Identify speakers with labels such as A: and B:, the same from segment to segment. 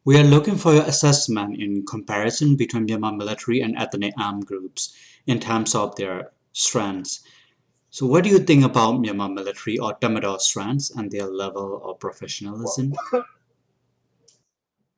A: We are looking for your assessment in comparison between Myanmar military and ethnic armed groups in terms of their strengths. So what do you think about Myanmar military or Tamil strengths and their level of professionalism?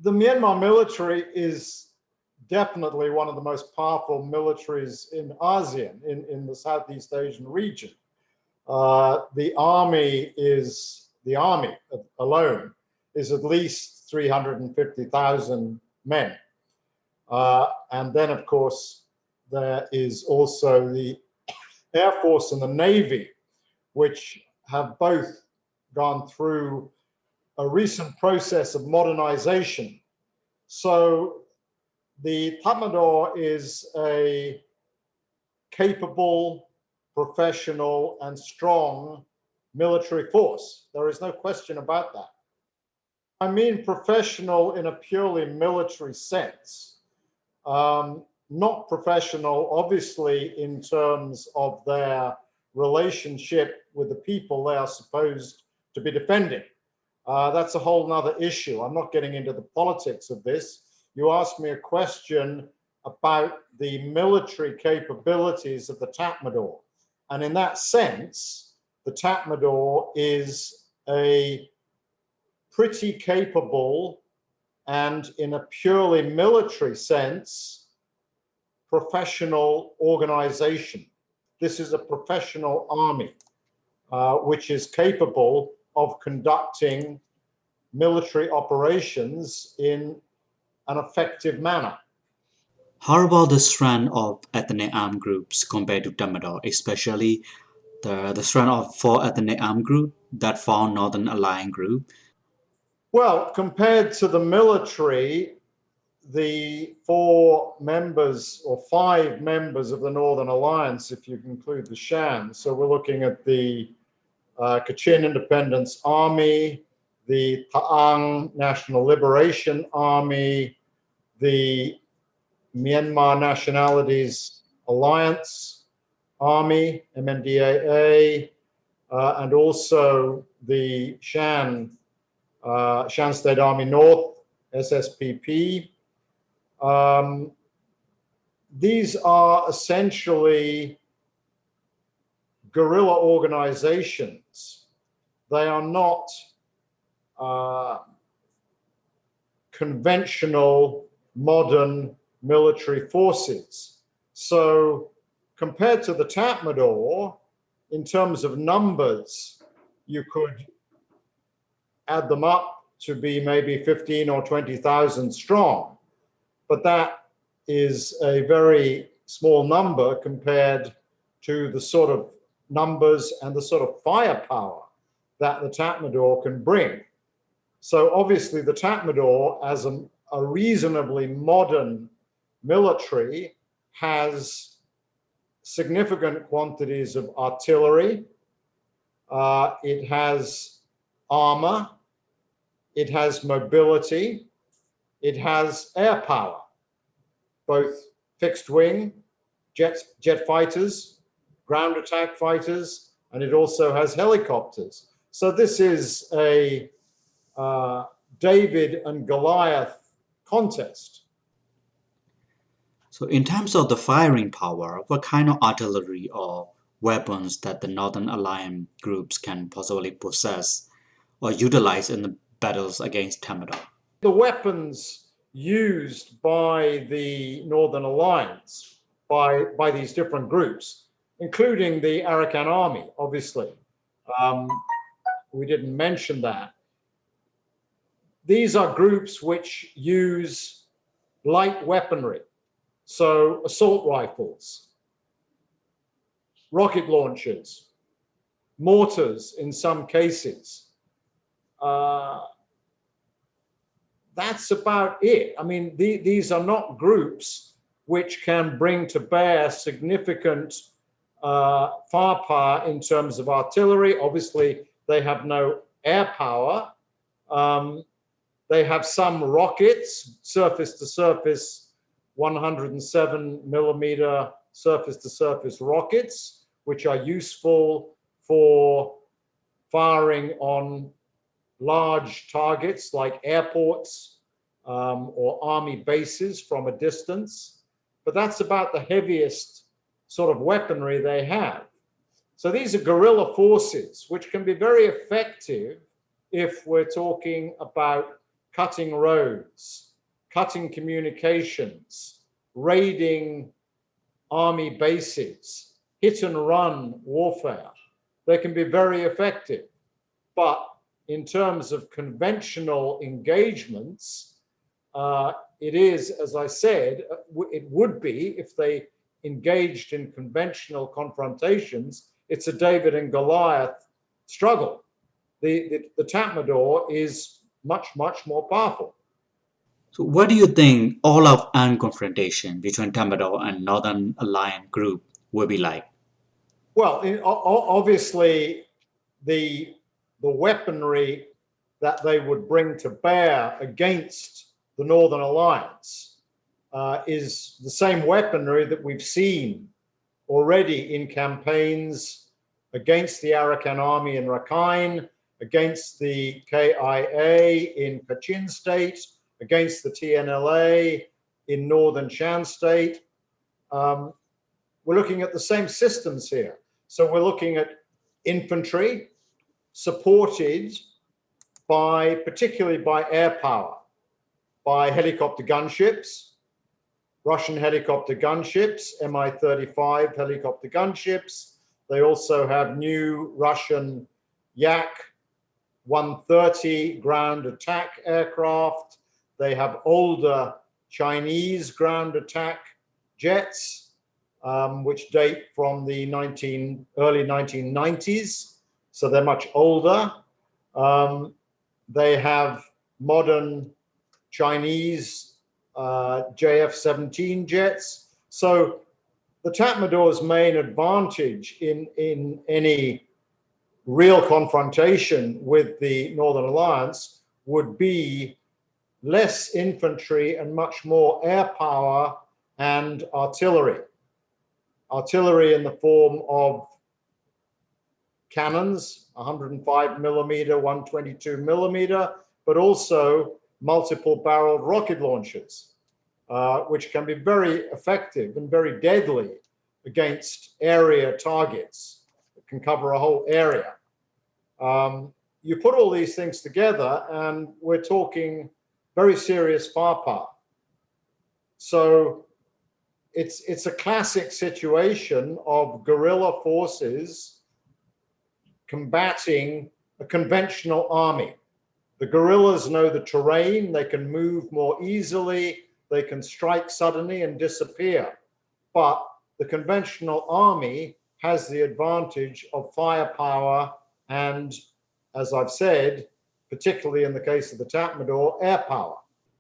B: The Myanmar military is definitely one of the most powerful militaries in ASEAN, in the Southeast Asian region. The army alone is at least 350,000 men. And then, of course, there is also the Air Force and the Navy, which have both gone through a recent process of modernization. So the Tatmadaw is a capable, professional, and strong military force. There is no question about that. I mean professional in a purely military sense, not professional, obviously, in terms of their relationship with the people they are supposed to be defending. That's a whole nother issue. I'm not getting into the politics of this. You asked me a question about the military capabilities of the Tatmadaw. And in that sense, the Tatmadaw is a pretty capable and, in a purely military sense, professional organization. This is a professional army, which is capable of conducting military operations in an effective manner.
A: How about the strength of ethnic armed groups compared to Tamil, especially the strength of four ethnic armed groups that form Northern Alliance group?
B: Well, compared to the military, the four members or five members of the Northern Alliance, if you include the Shan, so we're looking at the Kachin Independence Army, the Kaung National Liberation Army, the Myanmar Nationalities Alliance Army, MNDAA, and also the Shan State Army North, SSPP. These are essentially guerrilla organizations. They are not conventional modern military forces. So compared to the Tatmadaw, in terms of numbers, you could add them up to be maybe 15 or 20,000 strong. But that is a very small number compared to the sort of numbers and the sort of firepower that the Tatmadaw can bring. So obviously the Tatmadaw, as a reasonably modern military, has significant quantities of artillery. It has armor. It has mobility. It has air power, both fixed wing, jet fighters, ground attack fighters, and it also has helicopters. So this is a David and Goliath contest.
A: So in terms of the firing power, what kind of artillery or weapons that the Northern Alliance groups can possibly possess or utilize in the battles against Tamil?
B: The weapons used by the Northern Alliance, by these different groups, including the Arakan Army, obviously. We didn't mention that. These are groups which use light weaponry, so assault rifles, rocket launchers, mortars in some cases. That's about it. I mean, these are not groups which can bring to bear significant firepower in terms of artillery. Obviously, they have no air power. They have some rockets, surface-to-surface, 107 millimeter surface-to-surface rockets, which are useful for firing on large targets like airports, or army bases from a distance, but that's about the heaviest sort of weaponry they have. So these are guerrilla forces, which can be very effective if we're talking about cutting roads, cutting communications, raiding army bases, hit and run warfare. They can be very effective. But in terms of conventional engagements, it is, as I said, it would be if they engaged in conventional confrontations, it's a David and Goliath struggle. The Tatmadaw is much, much more powerful.
A: So what do you think all-out confrontation between Tatmadaw and Northern Alliance group will be like?
B: Well, obviously, the weaponry that they would bring to bear against the Northern Alliance is the same weaponry that we've seen already in campaigns against the Arakan army in Rakhine, against the KIA in Kachin state, against the TNLA in northern Shan state. We're looking at the same systems here. So we're looking at infantry supported by, particularly by air power, by helicopter gunships, Russian helicopter gunships, Mi-35 helicopter gunships. They also have new Russian Yak 130 ground attack aircraft. They have older Chinese ground attack jets, which date from the early 1990s. So they're much older. They have modern Chinese JF-17 jets. So the Tatmadaw's main advantage in any real confrontation with the Northern Alliance would be less infantry and much more air power and artillery. Artillery in the form of cannons, 105 millimeter, 122 millimeter, but also multiple barreled rocket launchers, which can be very effective and very deadly against area targets. It can cover a whole area. You put all these things together and we're talking very serious firepower. So it's a classic situation of guerrilla forces combating a conventional army. The guerrillas know the terrain, they can move more easily, they can strike suddenly and disappear. But the conventional army has the advantage of firepower and, as I've said, particularly in the case of the Tatmadaw, air power.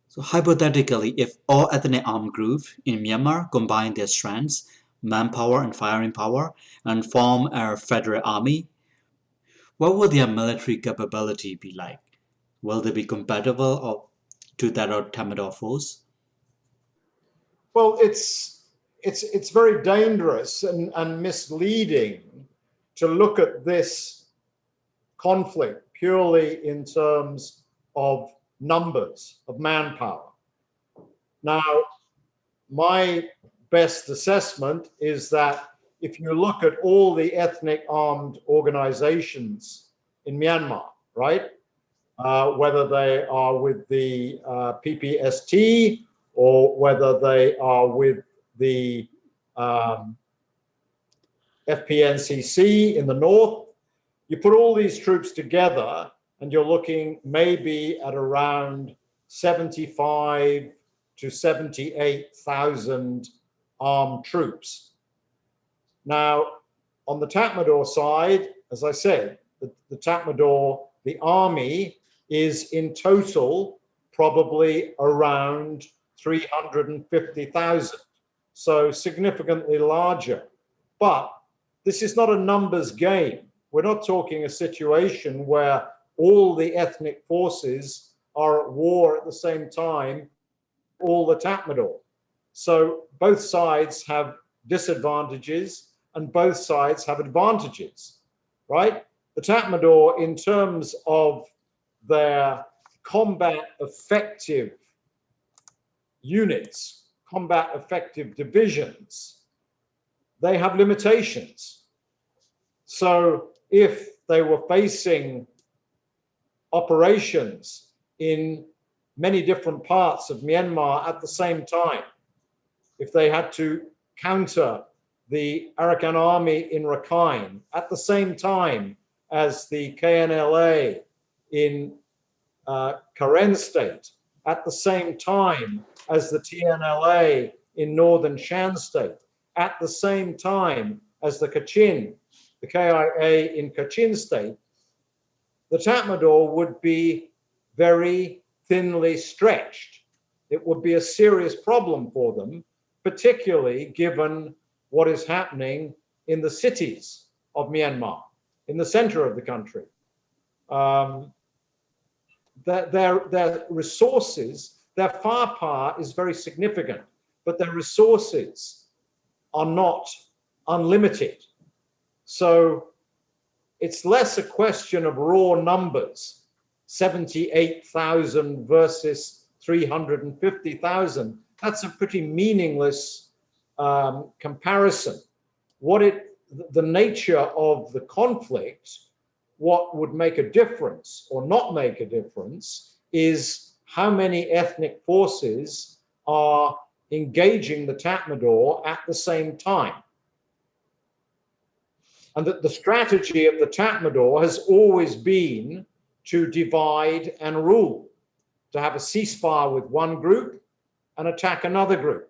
A: So hypothetically, if all ethnic armed groups in Myanmar combine their strengths, manpower and firing power, and form a federal army, what will their military capability be like? Will they be compatible to that of Tatmadaw force?
B: Well, it's very dangerous and misleading to look at this conflict purely in terms of numbers, of manpower. Now, my best assessment is that if you look at all the ethnic armed organizations in Myanmar, right, whether they are with the PPST or whether they are with the FPNCC in the north, you put all these troops together and you're looking maybe at around 75 to 78,000 armed troops. Now, on the Tatmadaw side, as I said, the Tatmadaw, the army is in total probably around 350,000, so significantly larger. But this is not a numbers game. We're not talking a situation where all the ethnic forces are at war at the same time, all the Tatmadaw. So both sides have disadvantages and both sides have advantages, right? The Tatmadaw, in terms of their combat effective units, combat effective divisions, they have limitations. So if they were facing operations in many different parts of Myanmar at the same time, if they had to counter the Arakan army in Rakhine at the same time as the KNLA in Karen state, at the same time as the TNLA in northern Shan state, at the same time as the Kachin, the KIA in Kachin state, the Tatmadaw would be very thinly stretched. It would be a serious problem for them, particularly given what is happening in the cities of Myanmar, in the center of the country. Their resources, their firepower is very significant, but their resources are not unlimited. So it's less a question of raw numbers, 78,000 versus 350,000. That's a pretty meaningless comparison. The nature of the conflict, what would make a difference or not make a difference is how many ethnic forces are engaging the Tatmadaw at the same time. And that the strategy of the Tatmadaw has always been to divide and rule, to have a ceasefire with one group and attack another group.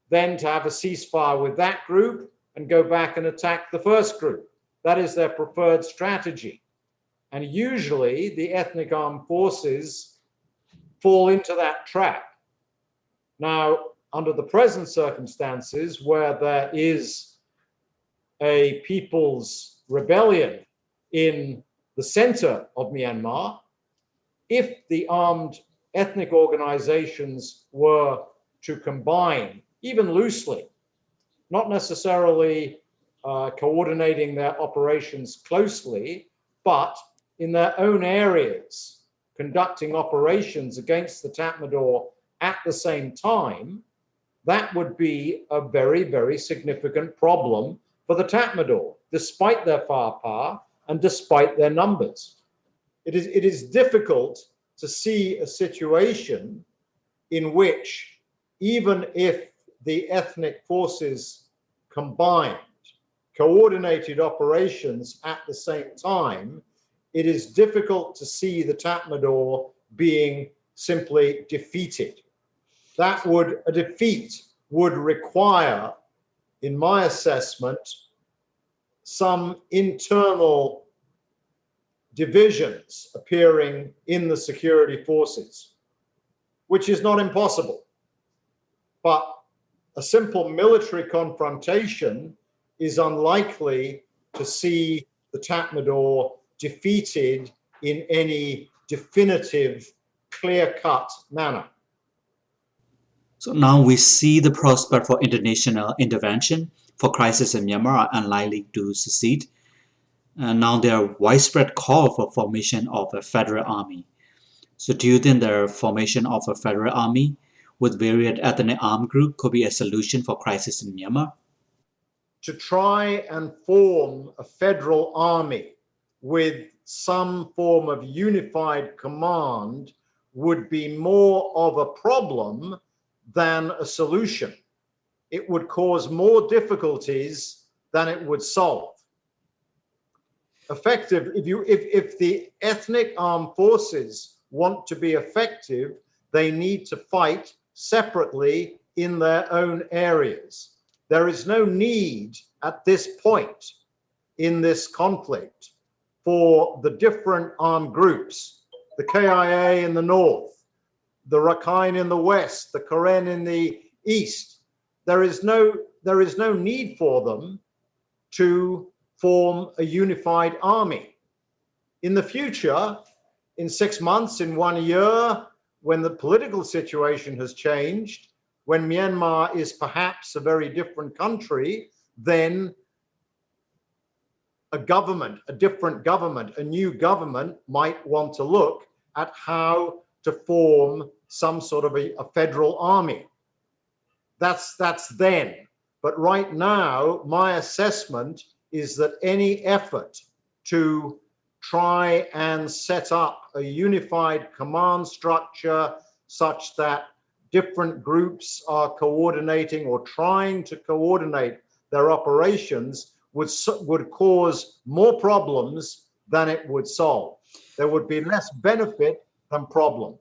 B: Then to have a ceasefire with that group and go back and attack the first group. That is their preferred strategy. And usually the ethnic armed forces fall into that trap. Now, under the present circumstances where there is a people's rebellion in the center of Myanmar, if the armed ethnic organizations were to combine, even loosely, not necessarily coordinating their operations closely, but in their own areas, conducting operations against the Tatmadaw at the same time, that would be a very, very significant problem for the Tatmadaw, despite their firepower and despite their numbers. It is difficult to see a situation in which, even if the ethnic forces combined, coordinated operations at the same time, it is difficult to see the Tatmadaw being simply defeated. A defeat would require, in my assessment, some internal divisions appearing in the security forces, which is not impossible. But a simple military confrontation is unlikely to see the Tatmadaw defeated in any definitive, clear-cut manner.
A: So now we see the prospect for international intervention for crisis in Myanmar are unlikely to succeed. And now there are widespread call for formation of a federal army. So do you think the formation of a federal army with various ethnic armed groups could be a solution for crisis in Myanmar?
B: To try and form a federal army with some form of unified command would be more of a problem than a solution. It would cause more difficulties than it would solve. If the ethnic armed forces want to be effective, they need to fight separately in their own areas. There is no need at this point in this conflict for the different armed groups, the KIA in the north, the Rakhine in the west, the Karen in the east. There is no need for them to form a unified army. In the future, in 6 months, in 1 year, when the political situation has changed, when Myanmar is perhaps a very different country, then a government, a different government, a new government might want to look at how to form some sort of a federal army. That's then. But right now, my assessment is that any effort to try and set up a unified command structure such that different groups are coordinating or trying to coordinate their operations would cause more problems than it would solve. There would be less benefit than problem.